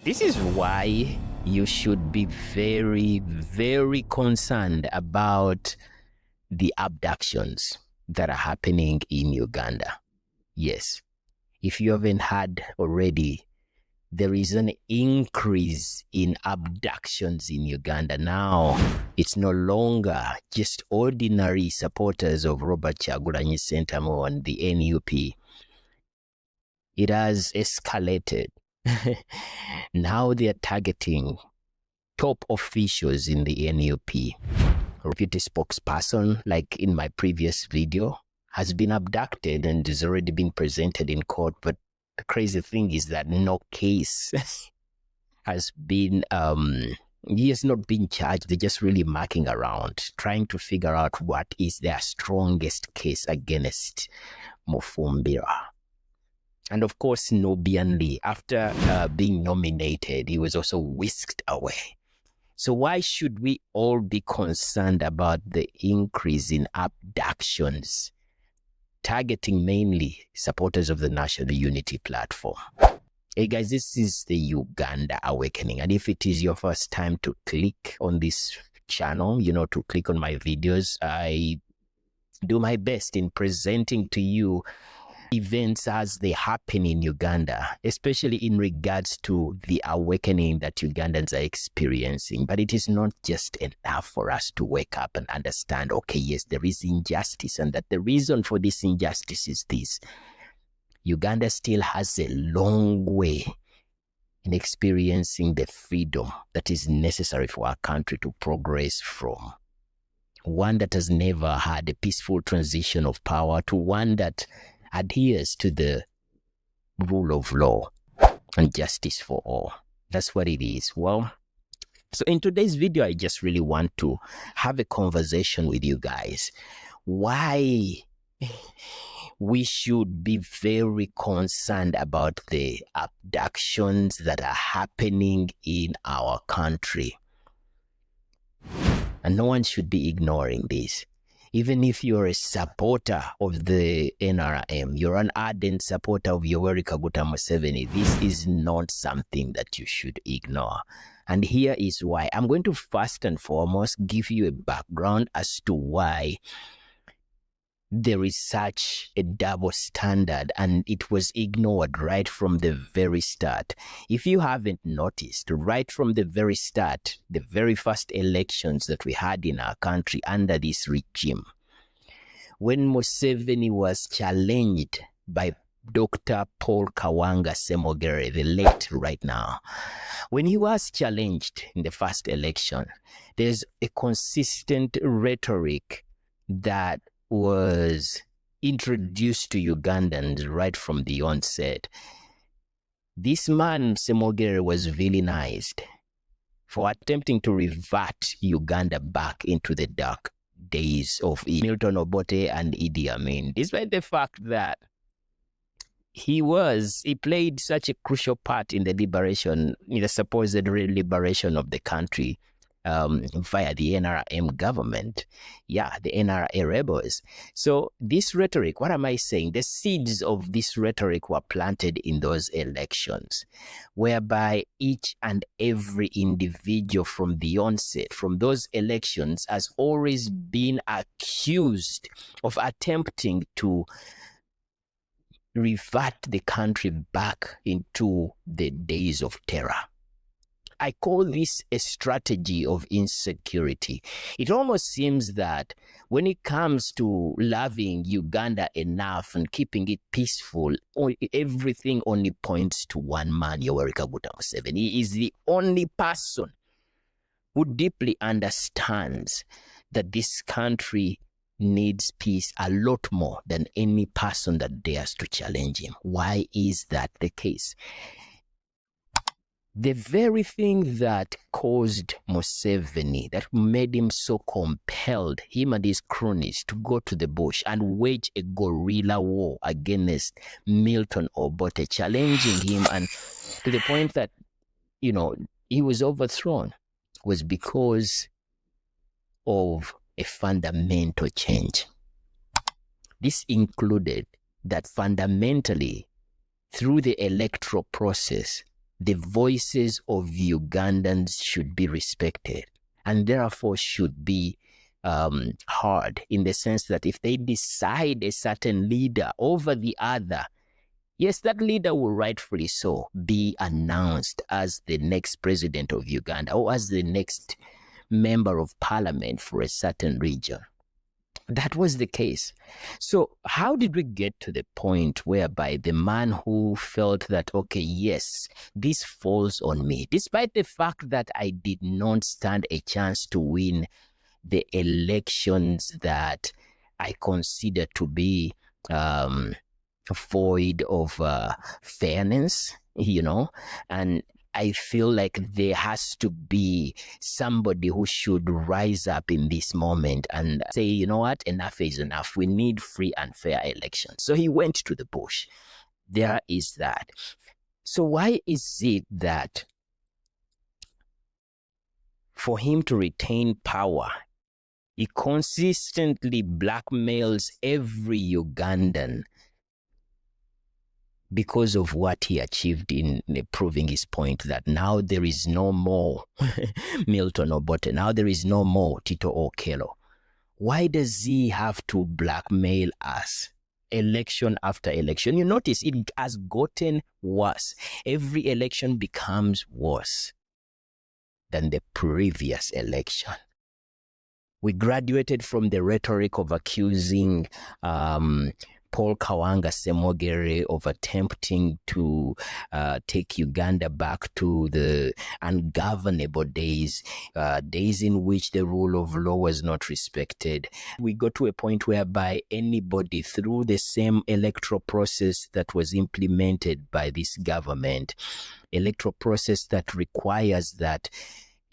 This is why you should be very, very concerned about the abductions that are happening in Uganda. Yes, if you haven't heard already, there is an increase in abductions in Uganda. Now, it's no longer just ordinary supporters of Robert Kyagulanyi Ssentamu and the NUP. It has escalated. Now they are targeting top officials in the NUP. A deputy spokesperson, like in my previous video, has been abducted and has already been presented in court. But the crazy thing is that no case has been, he has not been charged. They're just really marking around, trying to figure out what is their strongest case against Mufumbira. And of course, Nubian Lee, after being nominated, he was also whisked away. So why should we all be concerned about the increase in abductions, targeting mainly supporters of the National Unity Platform? Hey guys, this is the Uganda Awakening. And if it is your first time to click on this channel, to click on my videos, I do my best in presenting to you events as they happen in Uganda, especially in regards to the awakening that Ugandans are experiencing. But it is not just enough for us to wake up and understand, okay, yes, there is injustice, and that the reason for this injustice is this. Uganda still has a long way in experiencing the freedom that is necessary for our country to progress from one that has never had a peaceful transition of power to one that adheres to the rule of law and justice for all. That's what it is. Well, so in today's video, I just really want to have a conversation with you guys. Why we should be very concerned about the abductions that are happening in our country. And no one should be ignoring this. Even if you're a supporter of the NRM, you're an ardent supporter of Yoweri Kaguta Museveni, this is not something that you should ignore. And here is why. I'm going to first and foremost give you a background as to why there is such a double standard, and it was ignored right from the very start. If you haven't noticed, right from the very start, the very first elections that we had in our country under this regime, when Museveni was challenged by Dr. Paul Kawanga Semogere, the late right now, when he was challenged in the first election, there's a consistent rhetoric that was introduced to Ugandans right from the onset. This man, Semogere, was villainized for attempting to revert Uganda back into the dark days of Milton Obote and Idi Amin, despite the fact that he played such a crucial part in the liberation, in the supposed liberation of the country via the NRM government. Yeah, the NRA rebels. So this rhetoric, what am I saying? The seeds of this rhetoric were planted in those elections, whereby each and every individual from the onset, from those elections, has always been accused of attempting to revert the country back into the days of terror. I call this a strategy of insecurity. It almost seems that when it comes to loving Uganda enough and keeping it peaceful, everything only points to one man, Yoweri Kaguta Museveni. He is the only person who deeply understands that this country needs peace a lot more than any person that dares to challenge him. Why is that the case? The very thing that caused Museveni, that made him so compelled, him and his cronies, to go to the bush and wage a guerrilla war against Milton Obote, challenging him, and to the point that, he was overthrown, was because of a fundamental change. This included that fundamentally, through the electoral process, The voices of Ugandans should be respected and therefore should be heard, in the sense that if they decide a certain leader over the other, yes, that leader will rightfully so be announced as the next president of Uganda or as the next member of parliament for a certain region. That was the case. So how did we get to the point whereby the man who felt that, okay, yes, this falls on me, despite the fact that I did not stand a chance to win the elections that I consider to be void of fairness, and I feel like there has to be somebody who should rise up in this moment and say, you know what, enough is enough. We need free and fair elections. So he went to the bush. There is that. So why is it that for him to retain power, he consistently blackmails every Ugandan because of what he achieved in proving his point that now there is no more Milton Obote, now there is no more Tito Okello? Why does he have to blackmail us election after election? You notice it has gotten worse. Every election becomes worse than the previous election. We graduated from the rhetoric of accusing Paul Kawanga Semogere of attempting to take Uganda back to the ungovernable days, days in which the rule of law was not respected. We got to a point whereby anybody, through the same electoral process that was implemented by this government, electoral process that requires that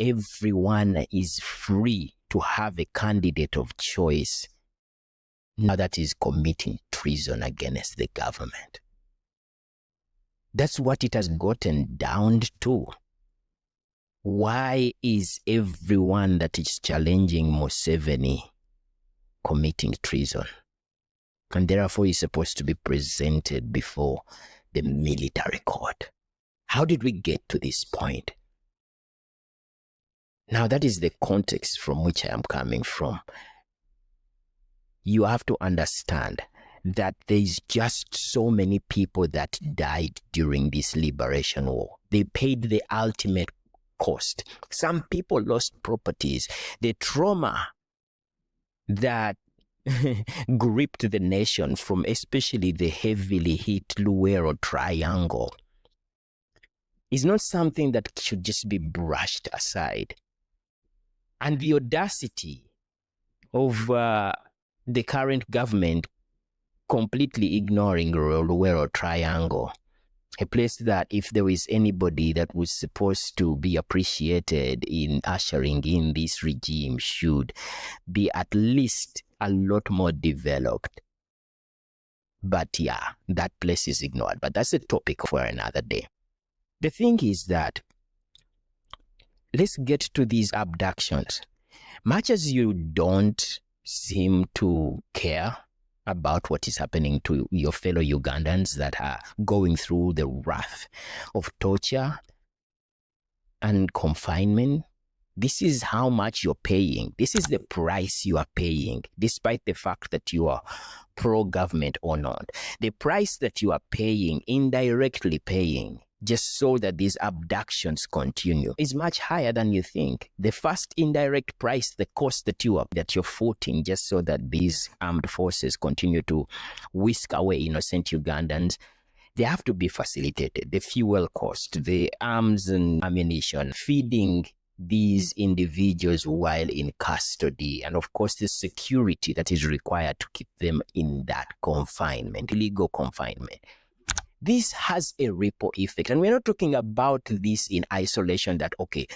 everyone is free to have a candidate of choice, now that is committing treason against the government. That's what it has gotten down to. Why is everyone that is challenging Museveni committing treason? And therefore is supposed to be presented before the military court. How did we get to this point? Now that is the context from which I am coming from. You have to understand that there's just so many people that died during this liberation war. They paid the ultimate cost. Some people lost properties. The trauma that gripped the nation from especially the heavily hit Luwero Triangle is not something that should just be brushed aside. And the audacity of the current government completely ignoring Luwero Triangle, a place that if there is anybody that was supposed to be appreciated in ushering in this regime should be at least a lot more developed. But yeah, that place is ignored. But that's a topic for another day. The thing is that let's get to these abductions. Much as you don't seem to care about what is happening to your fellow Ugandans that are going through the wrath of torture and confinement, this is how much you're paying. This is the price you are paying, despite the fact that you are pro-government or not. The price that you are paying, indirectly paying, just so that these abductions continue, is much higher than you think. The first indirect price, the cost that you're footing just so that these armed forces continue to whisk away innocent Ugandans, they have to be facilitated. The fuel cost, the arms and ammunition, feeding these individuals while in custody, and of course the security that is required to keep them in that confinement, illegal confinement. This has a ripple effect. And we're not talking about this in isolation that, okay,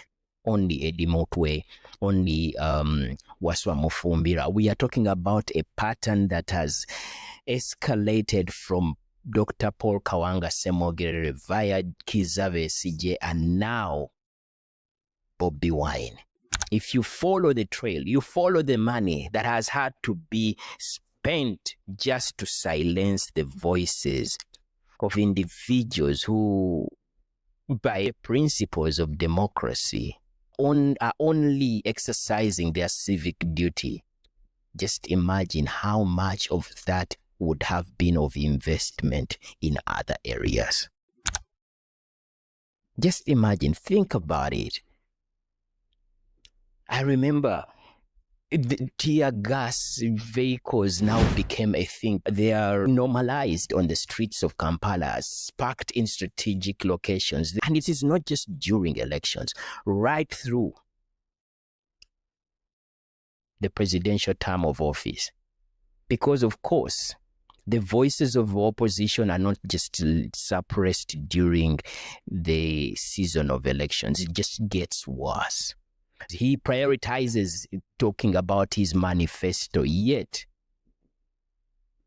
only Eddie Motwe, only Waswa Mufumbira. We are talking about a pattern that has escalated from Dr. Paul Kawanga Semogere via Kizza Besigye and now Bobi Wine. If you follow the trail, you follow the money that has had to be spent just to silence the voices of individuals who by principles of democracy are only exercising their civic duty, just imagine how much of that would have been of investment in other areas. Just imagine, think about it. I remember the tear gas vehicles now became a thing. They are normalized on the streets of Kampala, parked in strategic locations. And it is not just during elections, right through the presidential term of office. Because, of course, the voices of opposition are not just suppressed during the season of elections. It just gets worse. He prioritizes talking about his manifesto, yet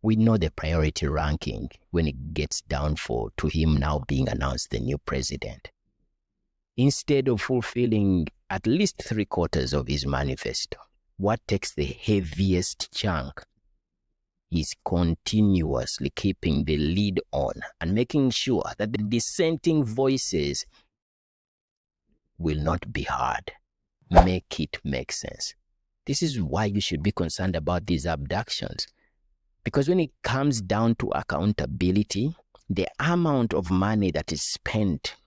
we know the priority ranking when it gets down to him now being announced the new president. Instead of fulfilling at least 3/4 of his manifesto, what takes the heaviest chunk is continuously keeping the lead on and making sure that the dissenting voices will not be heard. Make it make sense. This is why you should be concerned about these abductions. Because when it comes down to accountability, the amount of money that is spent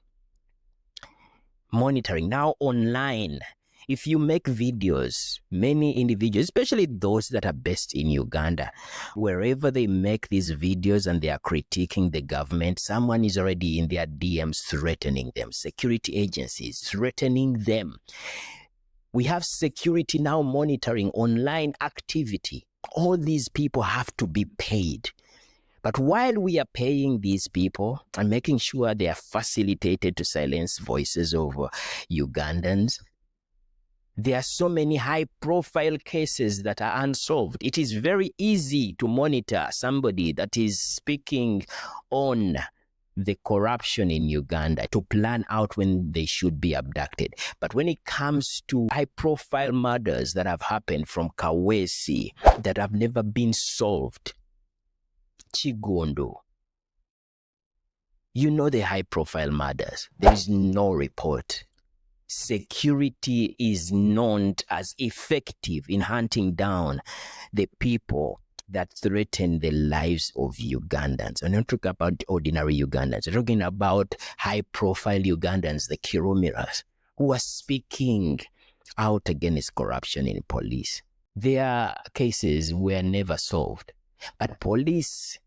monitoring now online, if you make videos, many individuals, especially those that are based in Uganda, wherever they make these videos and they are critiquing the government, someone is already in their DMs threatening them, security agencies threatening them. We have security now monitoring online activity. All these people have to be paid. But while we are paying these people and making sure they are facilitated to silence voices of Ugandans, there are so many high-profile cases that are unsolved. It is very easy to monitor somebody that is speaking on the corruption in Uganda to plan out when they should be abducted. But when it comes to high-profile murders that have happened from Kawesi that have never been solved, Chigondo, you know the high-profile murders, there is no report. Security is known as effective in hunting down the people that threaten the lives of Ugandans. I'm not talking about ordinary Ugandans. I'm talking about high-profile Ugandans, the Kirumiras, who are speaking out against corruption in police. Their cases were never solved. But police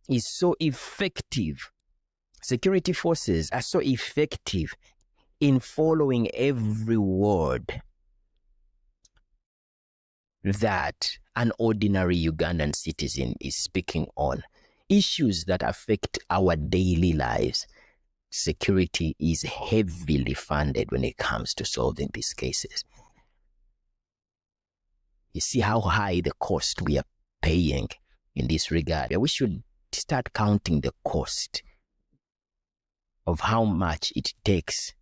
is so effective. Security forces are so effective in following every word that an ordinary Ugandan citizen is speaking on. Issues that affect our daily lives. Security is heavily funded when it comes to solving these cases. You see how high the cost we are paying in this regard. We should start counting the cost of how much it takes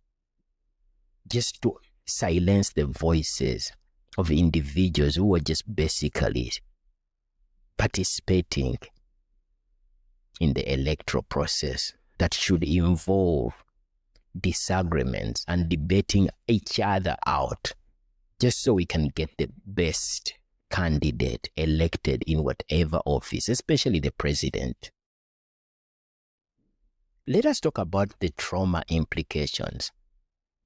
just to silence the voices of individuals who are just basically participating in the electoral process that should involve disagreements and debating each other out just so we can get the best candidate elected in whatever office, especially the president. Let us talk about the trauma implications.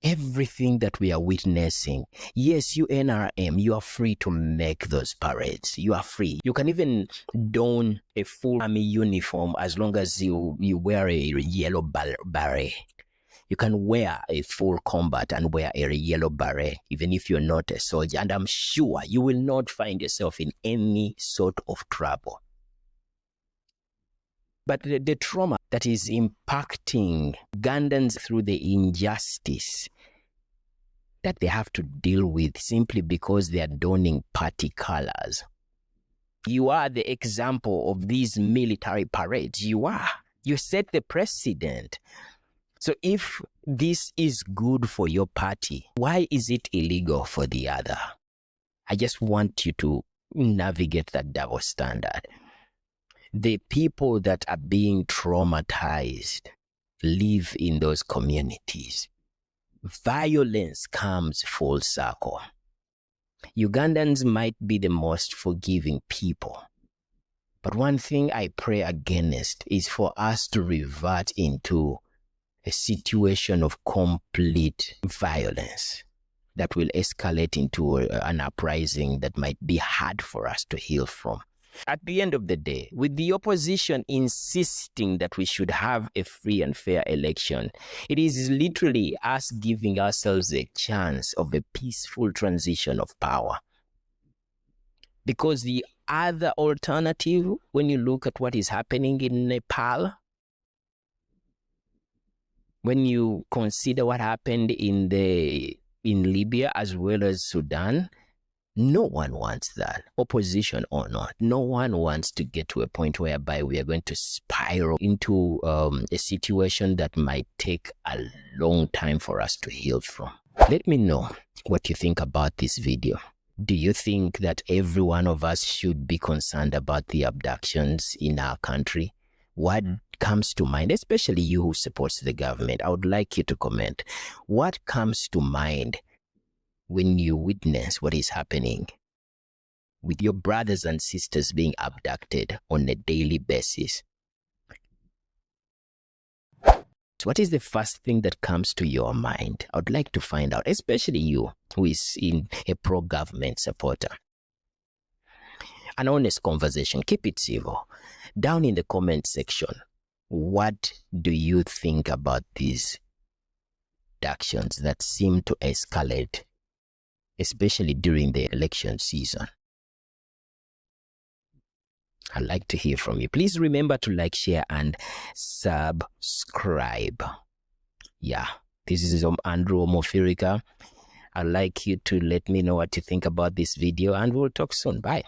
Everything that we are witnessing, yes, you NRM, you are free to make those parades. You are free. You can even don a full army uniform as long as you wear a yellow beret. You can wear a full combat and wear a yellow beret, even if you're not a soldier. And I'm sure you will not find yourself in any sort of trouble. But the trauma that is impacting Ugandans through the injustice that they have to deal with simply because they are donning party colors. You are the example of these military parades. You are. You set the precedent. So if this is good for your party, why is it illegal for the other? I just want you to navigate that double standard. The people that are being traumatized live in those communities. Violence comes full circle. Ugandans might be the most forgiving people, but one thing I pray against is for us to revert into a situation of complete violence that will escalate into an uprising that might be hard for us to heal from. At the end of the day, with the opposition insisting that we should have a free and fair election, it is literally us giving ourselves a chance of a peaceful transition of power. Because the other alternative, when you look at what is happening in Nepal, when you consider what happened in Libya as well as Sudan, no one wants that, opposition or not. No one wants to get to a point whereby we are going to spiral into a situation that might take a long time for us to heal from. Let me know what you think about this video. Do you think that every one of us should be concerned about the abductions in our country? What comes to mind, especially you who supports the government? I would like you to comment. What comes to mind when you witness what is happening with your brothers and sisters being abducted on a daily basis? So what is the first thing that comes to your mind? I would like to find out, especially you who is in a pro-government supporter. An honest conversation, keep it civil. Down in the comment section, what do you think about these actions that seem to escalate, especially during the election season? I'd like to hear from you. Please remember to like, share, and subscribe. Yeah, this is Andrew Omofirika. I'd like you to let me know what you think about this video, and we'll talk soon. Bye.